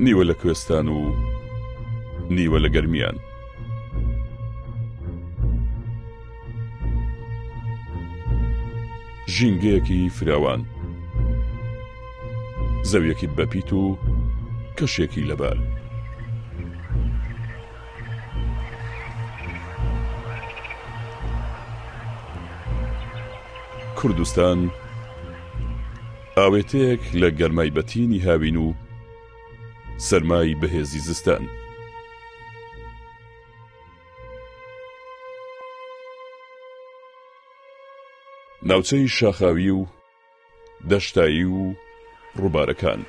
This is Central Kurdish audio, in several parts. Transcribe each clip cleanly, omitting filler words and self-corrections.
نیوە لە کوێستان و نیوە لە گەرمیان. ژینگەیەکی فراوان، زەویەکی بەپیت و کەشێکی لەبار. کوردستان ئاوێتەیەک لە گەرمای بەتینی هاوین و سەرمای بەهێزی زستان. ناوچەی شاخاوی و دەشتایی و ڕووبارەکان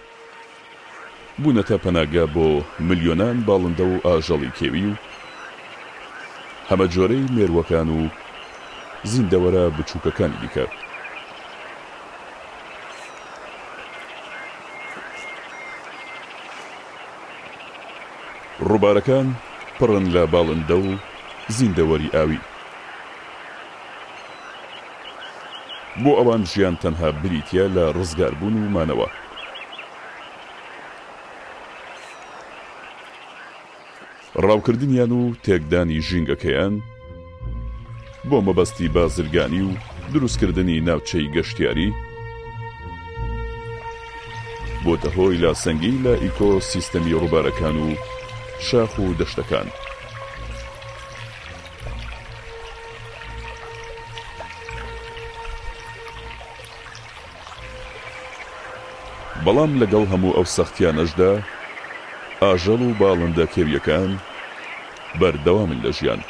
بوونەتە پەناگە بۆ ملیۆنان باڵندە و ئاژەڵی کێوی و هەمە جۆرەی مێرووەکان و زیندەوەرە بچووکەکانی دیکە. ڕووبارەکان پڕن لە باڵندە و زیندەوەری ئاوی. بۆ ئەوان ژیان تەنها بریتە لە ڕزگاربوون و مانەوە. ڕاوکردنیان و تێکدانی ژینگەکەیان بۆ مەبەستی بازرگانی و دروستکردنی ناوچەی گەشتیاری بۆتە هۆی لاسەنگی لە ئیکۆسیستەمی ڕووبارەکان و شاخ و دەشتەکان. بەڵام لەگەڵ هەموو ئەو سەختیانەشدا ئاژەڵ و باڵندە کێویەکان بەردەوامن لە ژیان،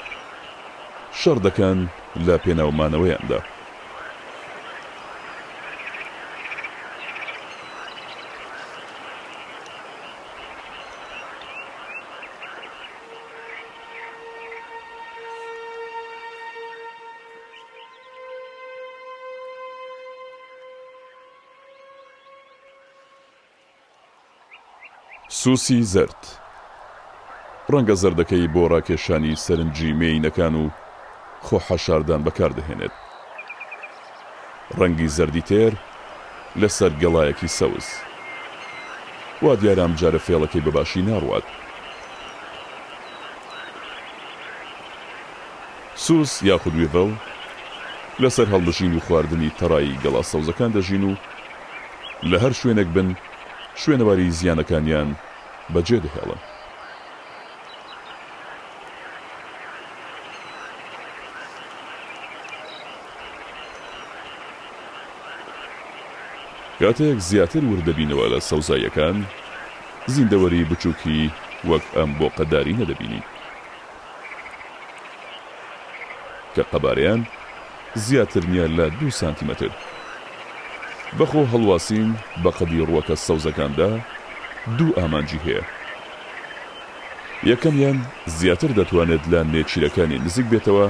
شەڕ دەکەن لە پێناومانەوەیاندا. سووسی زەرد ڕەنگە زەردەکەی بۆ ڕاکێشانی سەرنجی مێینەکان و خۆحەشاردان بەکاردەهێنێت. ڕەنگی زەردی تێر لەسەر گەڵایەکی سەوز، وا دیارام جارە فێڵەکەی بەباشی ناڕوات. سووس یاخود وێڤڵ لەسەر هەڵبژین و خواردنی تەڕایی گەڵا سەوزەکان دەژین و لە هەر شوێنێک بن شوێنەواری زیانەکانیان بەجێ دەهێڵن. کاتێک زیاتر وردەبینەوە لە سەوزاییەکان، زیندەوەری بچووکی وەک ئەم بۆ قەداری نەدەبینی کە قەبارەیان زیاتر نییە لە 2 سانتیمەتر. بەخۆ هەڵواسین بە قەدی ڕووەکە سەوزەکاندا 2 ئامانجی هەیە. یەکەمیان زیاتر دەتوانێت لە نێچیرەکانی نزیک بێتەوە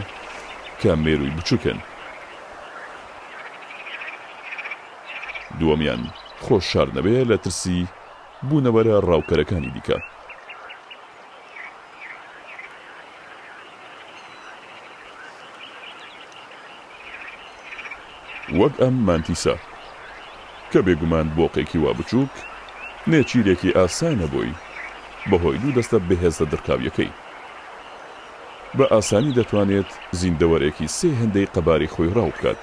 کە مێرووی بچووکن. دووەمیان خۆش شار نەبێ لە ترسی بوونەوەرە ڕاوکەرەکانی دیکە. وەک ئەم مانتیسە کە بێگومان بۆقێکی وا بچووک نێچیرێکی ئاسانە بۆی بەهۆی 2 دەستە بەهێزە دڕکاویەکەی. بە ئاسانی دەتوانێت زیندەوەرێکی 3 هێندەی قەباری خۆی ڕاو بکات.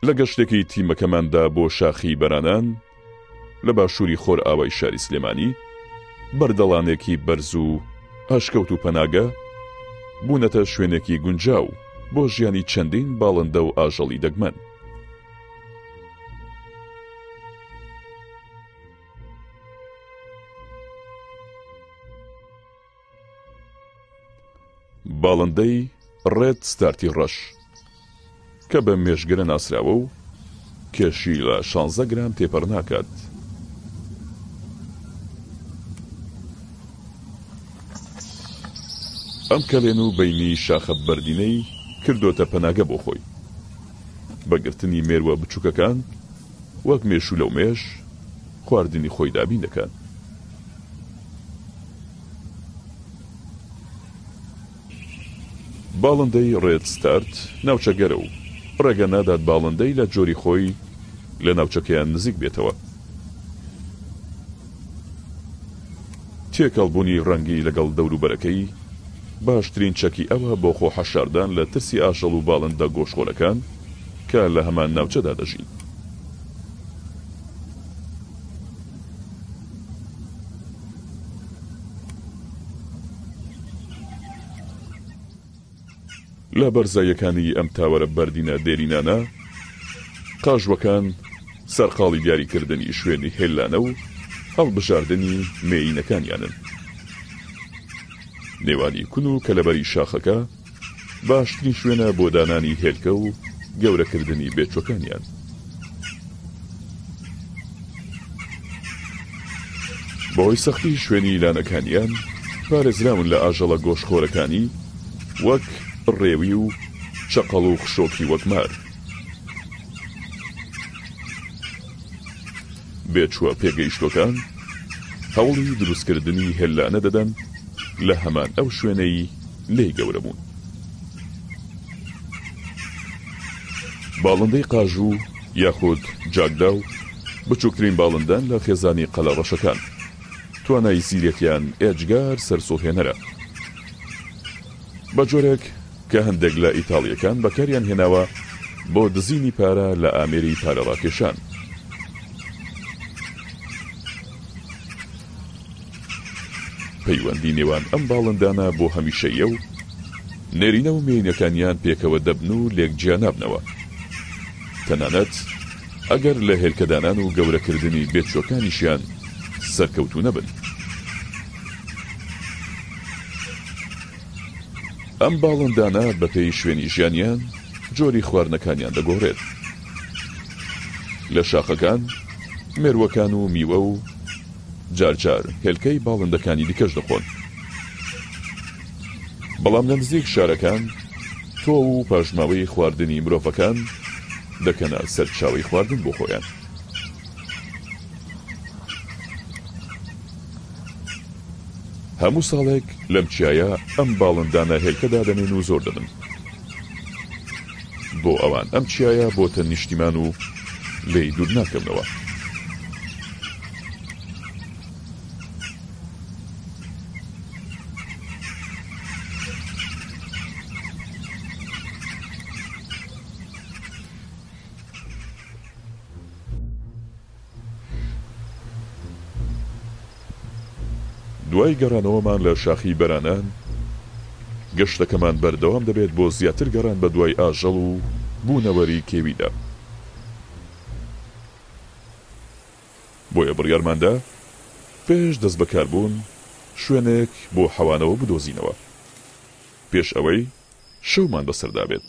لە گەشتێکی تیمەکەماندا بۆ شاخی بەرانان لە باشووری خۆر ئاوای شاری سلێمانی، بەردەڵانێکی بەرز و ئاشکەوت و پەناگە بوونەتە شوێنێکی گونجاو بۆ ژیانی چەندین باڵندە و ئاژەڵی دەگمەن. باڵندەی ڕێد ستارتی ڕەش کە بە مێژگرە ناسراوە و کێشی لە 16 گرام تێپەڕ ناکات. ئەم کەلێن و بەینی شاخە بەردینەی کردۆتە پەناگە بۆ خۆی. بەگرتنی مێرووە بچووکەکان وەک مێش و لەو مێش خواردنی خۆی دابین دەکەن. باڵندەی ڕێد ستارت ناوچەگەرە و ڕێگە نادات باڵندەی لە جۆری خۆی لە ناوچەکەیان نزیک بێتەوە. تێکەڵبوونی ڕەنگی لەگەڵ دەوروبەرەکەی باشترین چەکی ئەوە بۆ خۆ حەشاردان لە ترسی ئاژەڵ و باڵندە گۆشخۆرەکان کە لە هەمان ناوچەدا دەژین. لە بەرزاییەکانی ئەم تاوەرە بەردینە دێرینانە قاژوەکان سەرقاڵی دیاریکردنی شوێنی هێلانە و هەڵبژاردننی مێینەکانیانن. نێوانی کون و کەلەبەری شاخەکە باشترین شوێنە بۆ دانانی هێلکە و گەورەکردنی بێچۆکانیان. بەهۆی سەختی شوێنی لانەکانیان پارێزراون لە ئاژەڵە گۆشخۆرەکانی وەک ڕێوی و چەقەڵ و خشۆکی وەکمار. بێچووە پێگەیشتەکان هەوڵی دروستکردنی هێلانە دەدەن لە هەمان ئەو شوێنەی لێی گەورە بوون. باڵندەی قاژوو یاخود جاگداو بچووکترین باڵندان لە خێزانی قەلەڕەشەکان، توانای زیرەکیان ئێجگار سەرسوهێنەرە. بە جۆرێک کە هەندێک لە ئیتاڵیەکان بەکاریان هێناوە بۆ دزینی پارە لە ئامێری پارەڕاکێشان. پەیوەندی نێوان ئەم باڵندانە بۆ هەمیشەیە و نێرینە و مێینەکانیان پێکەوە دەبن و لێکجیا نابنەوە، تەنانەت ئەگەر لە هێلکەدانان و گەورەکردنی بێچۆکانیشیان سەرکەوتوو نەبن. ئەم باڵندانە بەپێی شوێنی ژیانیان جۆری خواردنەکانیان دەگۆڕێت. لە شاخەکان مێرووەکان و میوە و جارجار هێلکەی باڵندەکانی دیکەش دەخۆن. بەڵام لە نزیک شارەکان تۆ و پاژماوەی خواردنی مرۆڤەکان دەکەنە سەرچاوی خواردن بۆ خۆیان. هەموو ساڵێک لەم چیایە ئەم باڵندانە هێلکەدا دەمێن و زۆر دەبن. بۆ ئەوان ئەم چیایە بۆتە نیشتیمان و لێی دوور ناکەمنەوە. دوای گەڕانەوەمان لە شاخی بەرانان گەشتەکەمان بەردەوام دەبێت بۆ زیاتر گەڕان بە دوای ئاژەڵ و بوونەوەری کێویدا. بۆیە بڕیارماندا پێش دەست بەکاربوون شوێنێک بۆ حەوانەوە بدۆزینەوە پێش ئەوەی شەومان بەسەردا بێت.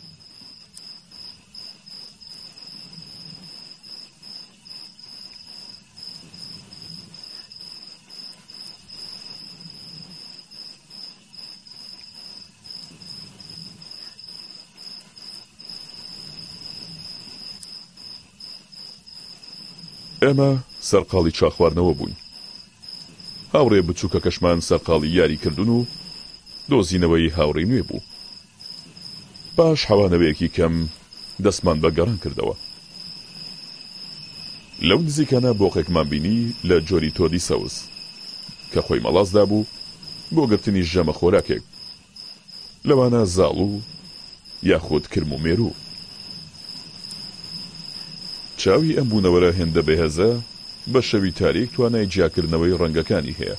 ئێمە سەرقاڵی چاخواردنەوە بووین. هاوڕێ بچووکە کەشمان سەرقاڵی یاریکردن و دۆزینەوەی هاوڕێی نوێ بوو. باش حەوانەوەیەکی کەم دەستمان بە گەڕان کردەوە. لەو نزیکانە بۆقێکمان بینی لە جۆری تۆدی سەوز کە خۆی مەڵازدا بوو بۆ گرتنی ژەمە خۆراکێک، لەوانە زاڵ و یاخود کرم و مێرو. چاوی ئەم بوونەوەرە هێندە بەهێزە بە شەوی تاریک توانای جیاکردنەوەی ڕەنگەکانی هەیە.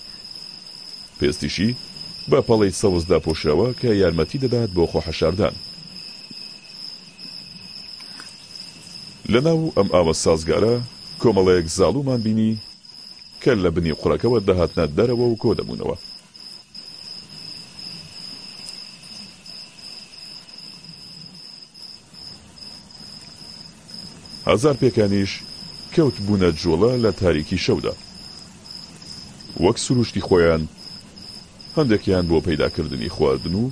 پێستیشی بە پەڵەی سەوزدا پۆشراوە کە یارمەتی دەدات بۆ خۆحەشاردان. لەناو ئەم ئاوە سازگارە کۆمەڵەیەک زاڵومان بینی کە لە بنی قوڕەکەوە دەهاتنە دەرەوە و کۆ دەبوونەوە. هەزار پێکانیش کەوت بوونە جۆڵە لە تاریکی شەودا. وەک سروشتی خۆیان هەندێکیان بۆ پەیداکردنی خواردن و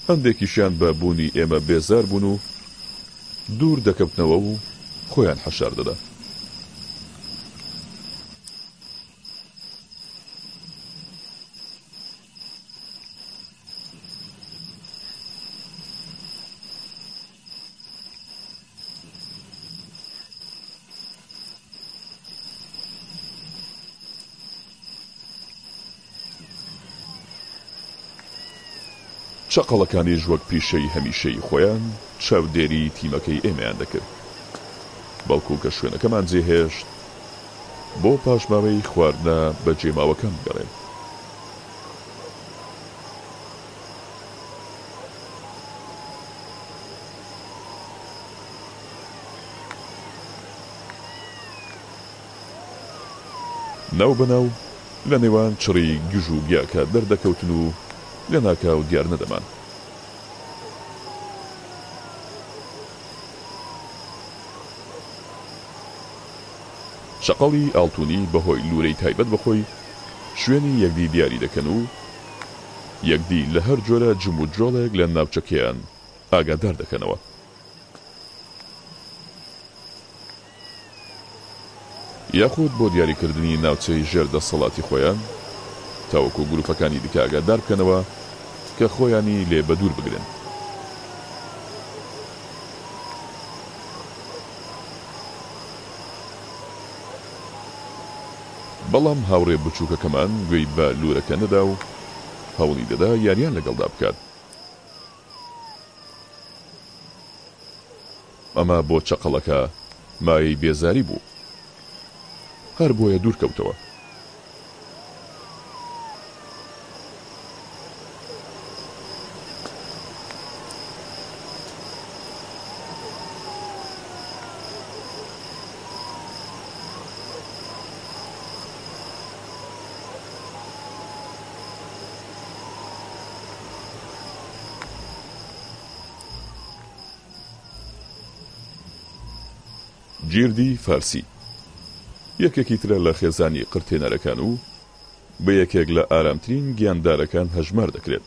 هەندێکیشیان بە بوونی ئێمە بێزار بوون و دوور دەکەوتنەوە و خۆیان حەشار دەدا. چەقەڵەکانیش وەک پیشەی هەمیشەی خۆیان چاودێری تیمەکەی ئێمەیان دەکرد، بەڵکو کە شوێنەکەمان جێهێشت بۆ پاشماوەی خواردنە بە جێماوەکەم گەڕێن. ناو بەناو لە نێوان چڕی گژ و گیاکە دەردەکەوتن و لە ناکاو دیار نەدەمان. شەقەڵی ئاڵتوونی بەهۆی لورەی تایبەت بەخۆی شوێنی یەکدی دیاری دەکەن و یەکدی لە هەر جۆرە جم و جۆڵێک لە ناوچەکەیان ئاگادار دەکەنەوە. یاخود بۆ دیاریکردنی ناوچەی ژێردەسەڵاتی خۆیان تاوەکو گروپەکانی دیکە ئاگادار بکەنەوە کە خۆیانی لێ بەدوور بگرن. بەڵام هاوڕێ بچووکەکەمان گوێی بە لورەکە نەدا و هەوڵی دەدا یاریان لەگەڵدا بکات. ئەمە بۆ چەقەڵەکە مایەی بێزاری بوو، هەر بۆیە دوور کەوتەوە. جیردی فارسی یەکێکی ترە لە خێزانی قرتێنەرەکان و بە یەکێک لە ئارامترین گیاندارەکان هەژمار دەکرێت.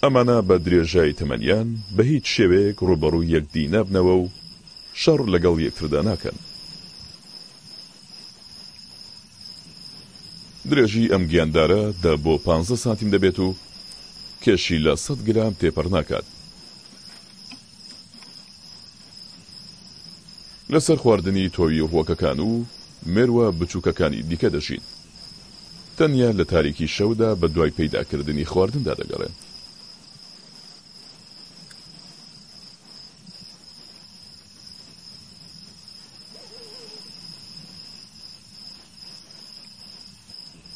ئەمانە بە درێژای تەمەنیان بە هیچ شێوەیەک ڕوبەڕووی یەکدی نابنەوە و شەڕ لەگەڵ یەکتردا ناکەن. درێژی ئەم گیاندارە بۆ 15 سانتیم دەبێت و کێشی لە 100 گرام تێپەڕ ناکات. لەسەر خواردنی تۆوی ڕووەکەکان و مێروە بچووکەکانی دیکە دەژین، تەنیا لە تاریکی شەودا بە دوای پەیداکردنی خواردندا دەگەڕێن.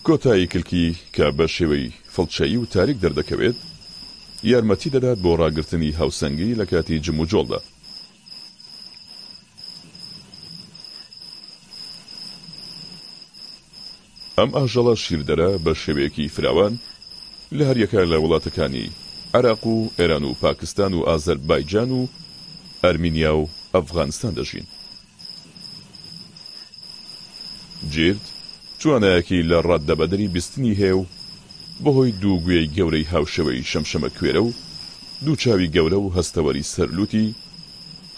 کۆتایی کلکی کە بە شێوەی فڵچەیی و تاریک دەردەکەوێت یارمەتی دەدات بۆ ڕاگرتنی هاوسەنگی لە کاتی جم و جۆڵدا. ئەم ئاژەڵە شیردەرە بە شێوەیەکی فراوان لە هەریەکە لە وڵاتەکانی عێراق و ئێران و پاکستان و ئازەربایجان و ئەرمینیا و ئەفغانستان دەژین. جیرد توانایەکی لە ڕاددەبەدەری بیستنی هەیە و بەهۆی دوو گوێی گەورەی هاوشەوەی شەمشەمە کوێرە و دوو چاوی گەورە و هەستەوەری سەرلوتی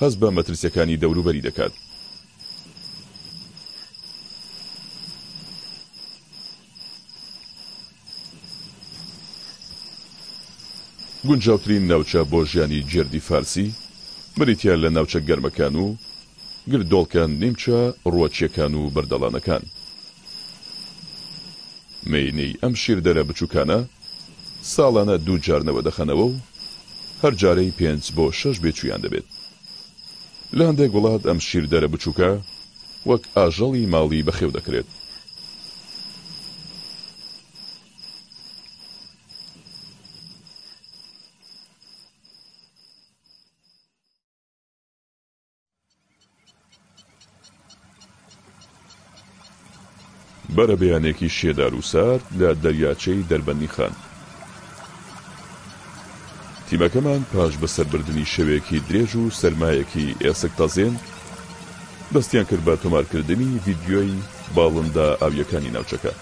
هەست بە مەترسیەکانی دەوروبەری دەکات. گونجاوترین ناوچە بۆ ژیانی جێردی فارسی بریتیا لە ناوچە گەرمەکان و گردۆڵکان، نیمچە ڕووەچیەکان و بەردەڵانەکان. مێینەی ئەم شیردەرە بچووکانە ساڵانە 2 جارنەوە دەخەنەوە و هەر جارەی 5 بۆ 6 بێچوویان دەبێت. لە هەندێک وڵات ئەم شیردەرە بچووکە وەک ئاژەڵی ماڵی بەخێو دەکرێت. بەرە بەیانێکی شێدار و سارد لە دەریاچەی دەربەنی خان. تیمەکەمان پاش بەسەربردنی شەوێکی درێژ و سەرمایەکی ئێسک تازێن دەستیان کرد بە تۆمارکردنی ڤیدیۆی باڵندا ئاویەکانی ناوچەکە.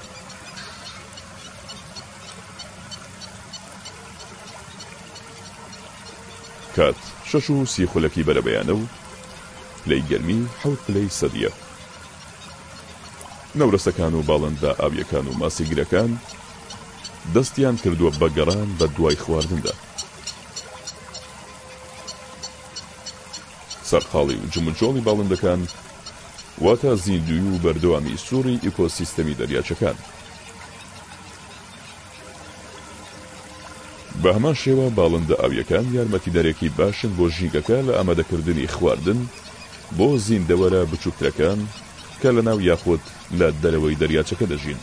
کات 6:30 خولەکی بەرە بەیانە و پلەی گەرمی 7 پلەی سەدیە. نەورەسەکان و باڵندا ئاویەکان و ماسیگرەکان دەستیان کردووە بە گەڕان بە دوای خواردندا. سەرقاڵی و جمجۆڵی باڵندەکان واتە زیندوی و بەردەوامی سووڕی ئیکۆسیستەمی دەریاچەکان. بە هەمان شێوە باڵندە ئاویەکان یارمەتیدەرێکی باشن بۆ ژینگەکە لە ئامادەکردنی خواردن بۆ زیندەوەرە بچووکترەکان کە لە ناو یاخود لە دەرەوەی دەریاچەکە دەژین.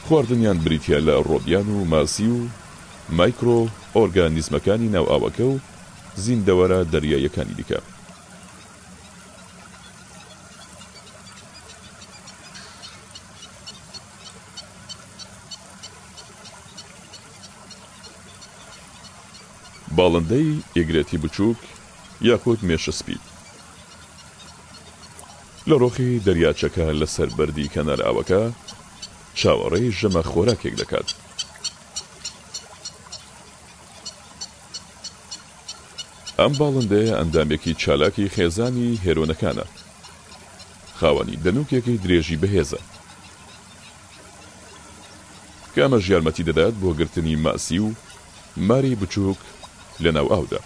خواردنیان بریتە لە ڕۆبیان و ماسی و مایکرۆ ئۆرگانیزمەکانی ناو ئاوەکە و زیندەوەرە دەریایەکانی دیکە. باڵندەی ئیگرێتی بچووک یاخود مێشەسپی لە ڕۆخی دەریاچەکە لەسەر بەردی کەنار ئاوەکە چاوەڕێی ژەمە خۆراکێک دەکات. ئەم باڵندەیە ئەندامێکی چالاکی خێزانی هێرۆنەکانە، خاوەنی دەنوکێکی درێژی بەهێزە کە ئەمەش یارمەتی دەدات بۆ گرتنی ماسی و ماری بچووک لە ناو ئاودا.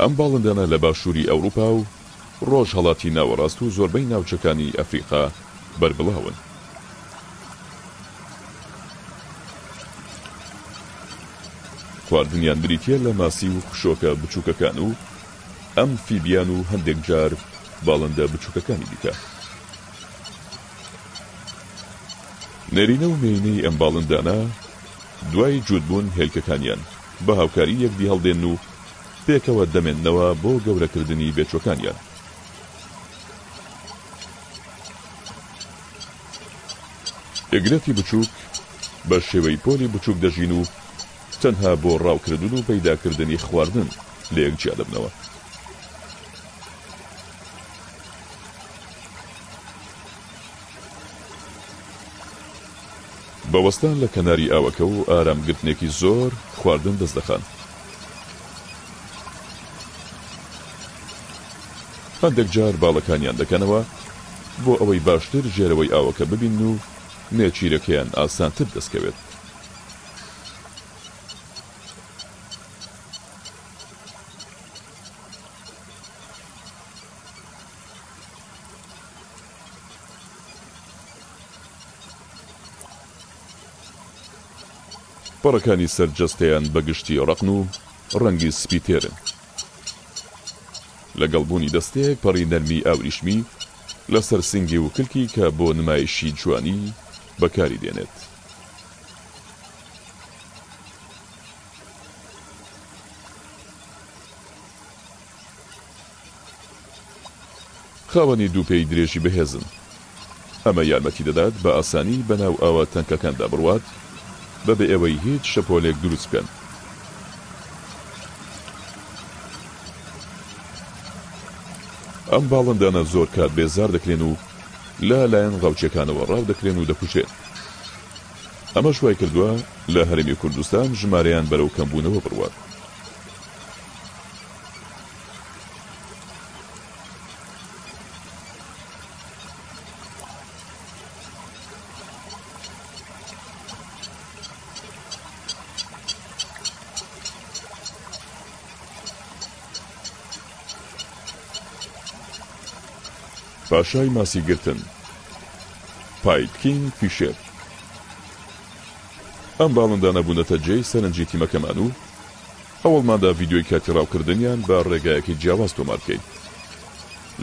ئەم باڵندانە لە باشووری ئەوروپا و ڕۆژ هەڵاتی ناوەڕاست و زۆربەی ناوچەکانی ئەفریقا بەربڵاون. خواردنیان بریتە لە ماسی و خشۆکە بچووکەکان و ئەم فیبیان و هەندێک جار باڵندە بچووکەکانی دیکە. نێرینە و مێینەی ئەم باڵندانە دوای جوودبوون هێلکەکانیان بە هاوکاری یەکدی هەڵدێن و پێکەوە دەمێننەوە بۆ گەورەکردنی بێچۆکانیان. ئیگرەتی بچووک بە شێوەی پۆلی بچووک دەژین و تەنها بۆ ڕاوکردن و پەیداکردنی خواردن لە یەکجیا دەبنەوە. بەوەستان لە کەناری ئاوەکە و ئارامگرتنێکی زۆر خواردن دەست دەخان. هەندێک جار باڵەکانیان دەکەنەوە بۆ ئەوەی باشتر ژێرەوەی ئاوەکە ببین و نێچیرەکەیان ئاسانتر دەستکەوێت. پەڕەکانی سەرجەستەیان بەگشتی ڕەقن و ڕەنگی سپی تێرن. لەگەڵبوونی دەستەیەک پەڕی نەرمی ئاوریشمی لەسەر سنگی و کلکی کە بۆ نمایشی جوانی بەکاری دێنێت. خاوەنی دووپێی درێژی بەهێزن. ئەمە یارمەتی دەدات بە ئاسانی بەناو ئاوە تەنکەکاندا بڕوات بەبێ ئەوەی هیچ شەپۆلێک دروست بکەن. ئەم باڵندانە زۆر کات بێزار دەکرێن و لایەن ڕاوچیەکانەوە ڕاو دەکرێن و دەکوژێن. ئەمە شوای کردووە لە هەرێمی کوردستان ژمارەیان بەرەو کەمبوونەوە بڕوات. پاشای ماسی گرتن پایتکینگ فیشێر. ئەم باڵندانە بوونەتە جێی سەرنجی تیمەکەمان و ئەوڵماندا ڤیدیۆی کاتی ڕاوکردنیان بە ڕێگایەکی جیاواز تۆمار بکەین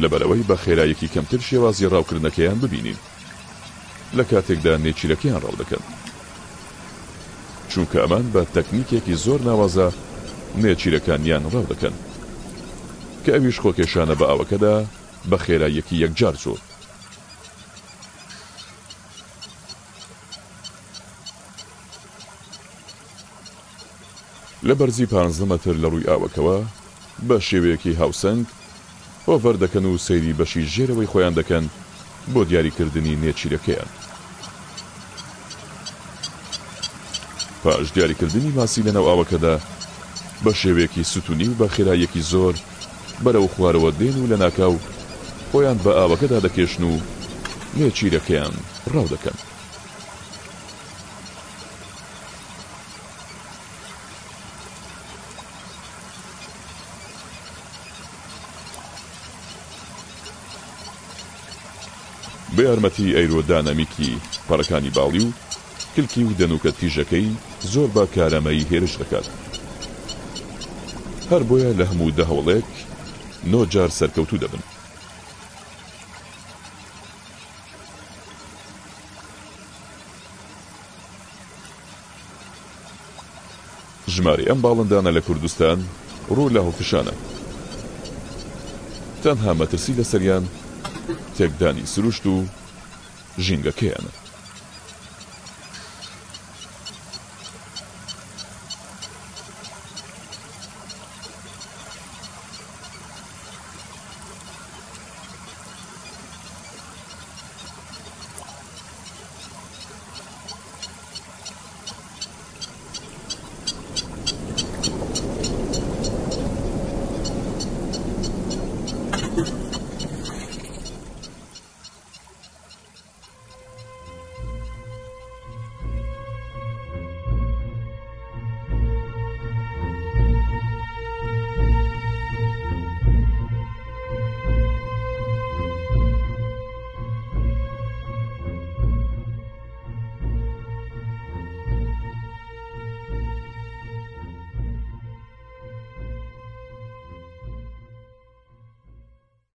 لەبەرەوەی بە خێرایەکی کەمتر شێوازی ڕاوکردنەکەیان ببینین لە کاتێکدا نێچیرەکەیان ڕاو دەکەن، چونکە ئەمان بە تەکنیکێکی زۆر ناوازە نێچیرەکانیان ڕاو دەکەن کە ئەویش خۆکێشانە بە ئاوەکەدا بە خێرایەکی یەکجار زۆر. لە بەرزی 15 مەتر لە ڕووی ئاوەکەوە بە شێوەیەکی هاوسەنگ ئۆڤەر دەکەن و سەیری بەشی ژێرەوەی خۆیان دەکەن بۆ دیاریکردنی نێچیرەکەیان. پاش دیاریکردنی ماسی لەناو ئاوەکەدا بە شێوەیەکی ستونی و بە خێرایەکی زۆر بەرەو خوارەوە دێن و لە ناکاو خۆیان بە ئاوەکەدا دەکێشن و نێچیرەکەیان ڕاو دەکەن. بە یارمەتی ئەیرۆدانەمیکی پەڕەکانی باڵی و کلکی و دەنوکە تیژەکەی زۆر بە کارەمەیی هێرش دەکات. هەر بۆیە لە هەموو 10 هەوڵێک 9 جار سەرکەوتوو دەبن. ژمارەی ئەم باڵندانە لە کوردستان ڕوو لە هەڵفشانە. تەنها مەترسی لەسەریان تێکدانی سروشت و ژینگەکەیانە.